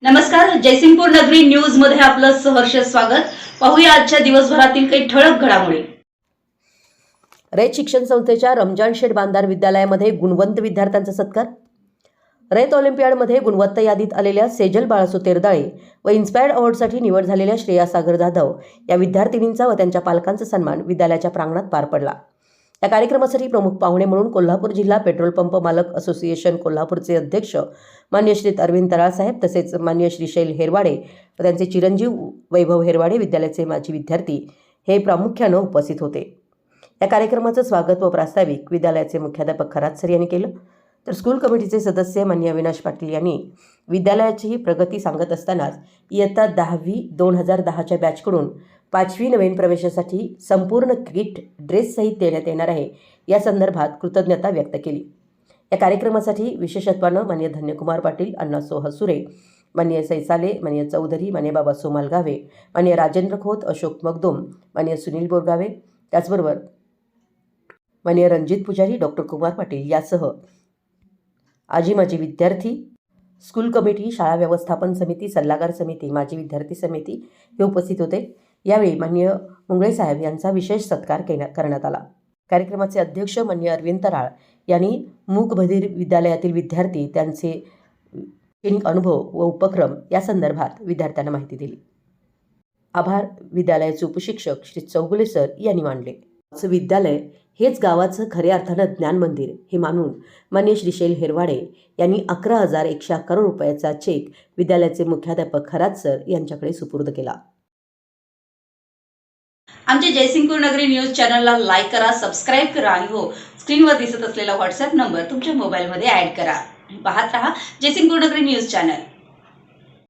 नमस्कार, जयसिंगपूर नगरी न्यूज मध्ये आपलं सहर्ष स्वागत। पाहूया आजच्या दिवसभरातील काही ठळक घडामोडी। रयत शिक्षण संस्थेच्या रमजान शेठ बांधार विद्यालयामध्ये गुणवंत विद्यार्थ्यांचा सत्कार। रयत ऑलिम्पियाडमध्ये गुणवत्ता यादीत आलेल्या सेजल बाळासो तेरदाळे व इन्स्पायर्ड अवॉर्डसाठी निवड झालेल्या श्रेया सागर जाधव या विद्यार्थिनींचा व त्यांच्या पालकांचा सन्मान विद्यालयाच्या प्रांगणात पार पडला। या कार्यक्रमासाठी प्रमुख पाहुणे म्हणून कोल्हापूर जिल्हा पेट्रोल पंप मालक असोसिएशन कोल्हापूरचे अध्यक्ष मान्य श्री अरविंद तराळ साहेब तसेच मान्य श्री शैल हेरवाडे व त्यांचे चिरंजीव वैभव हेरवाडे विद्यालयाचे माजी विद्यार्थी हे प्रामुख्याने उपस्थित होते। या कार्यक्रमाचं स्वागत व प्रास्ताविक विद्यालयाचे मुख्याध्यापक खरात सर यांनी केलं, तर स्कूल कमिटीचे सदस्य मान्य अविनाश पाटील यांनी विद्यालयाची प्रगती सांगत असतानाच इयत्ता 10वी 2010च्या बॅचकडून 5वी नवीन प्रवेशासाठी संपूर्ण किट ड्रेस सहित देण्यात येणार आहे या संदर्भात कृतज्ञता व्यक्त केली। या कार्यक्रमासाठी विशेषत्वानं मान्य धन्यकुमार पाटील, अण्णासो हसुरे, मान्य सैसाले, मान्य चौधरी, मान्य बाबा सोमाल गावे, मान्य राजेंद्र खोत, अशोक मगदुम, मान्य सुनील बोरगावे, त्याचबरोबर मान्य रणजित पुजारी, डॉक्टर कुमार पाटील यासह आजी माजी विद्यार्थी, स्कूल कमिटी, शाळा व्यवस्थापन समिती, सल्लागार समिती, माजी विद्यार्थी समिती हे उपस्थित होते। यावेळी मान्य मुंगळे साहेब यांचा विशेष सत्कार करण्यात आला। कार्यक्रमाचे अध्यक्ष मान्य अरविंद तराळ यांनी मूकबधीर विद्यालयातील विद्यार्थी त्यांचे शैक्षणिक अनुभव व उपक्रम या संदर्भात विद्यार्थ्यांना माहिती दिली। आभार विद्यालयाचे उपशिक्षक श्री चौगुले सर यांनी मानले। विद्यालय हेच गावाचं खऱ्या अर्थानं ज्ञान मंदिर हे मानून मान्य श्री शैल हेरवाडे यांनी 11,111 रुपयाचा चेक विद्यालयाचे मुख्याध्यापक खरात सर यांच्याकडे सुपूर्द केला। आमच्या जयसिंगपूर नगरी न्यूज चॅनलला लाईक करा, सबस्क्राइब करा आणि हो, स्क्रीनवर दिसत असलेला व्हॉट्सअप नंबर तुमच्या मोबाईलमध्ये ऍड करा। पाहत रहा जयसिंगपूर नगरी न्यूज चॅनल।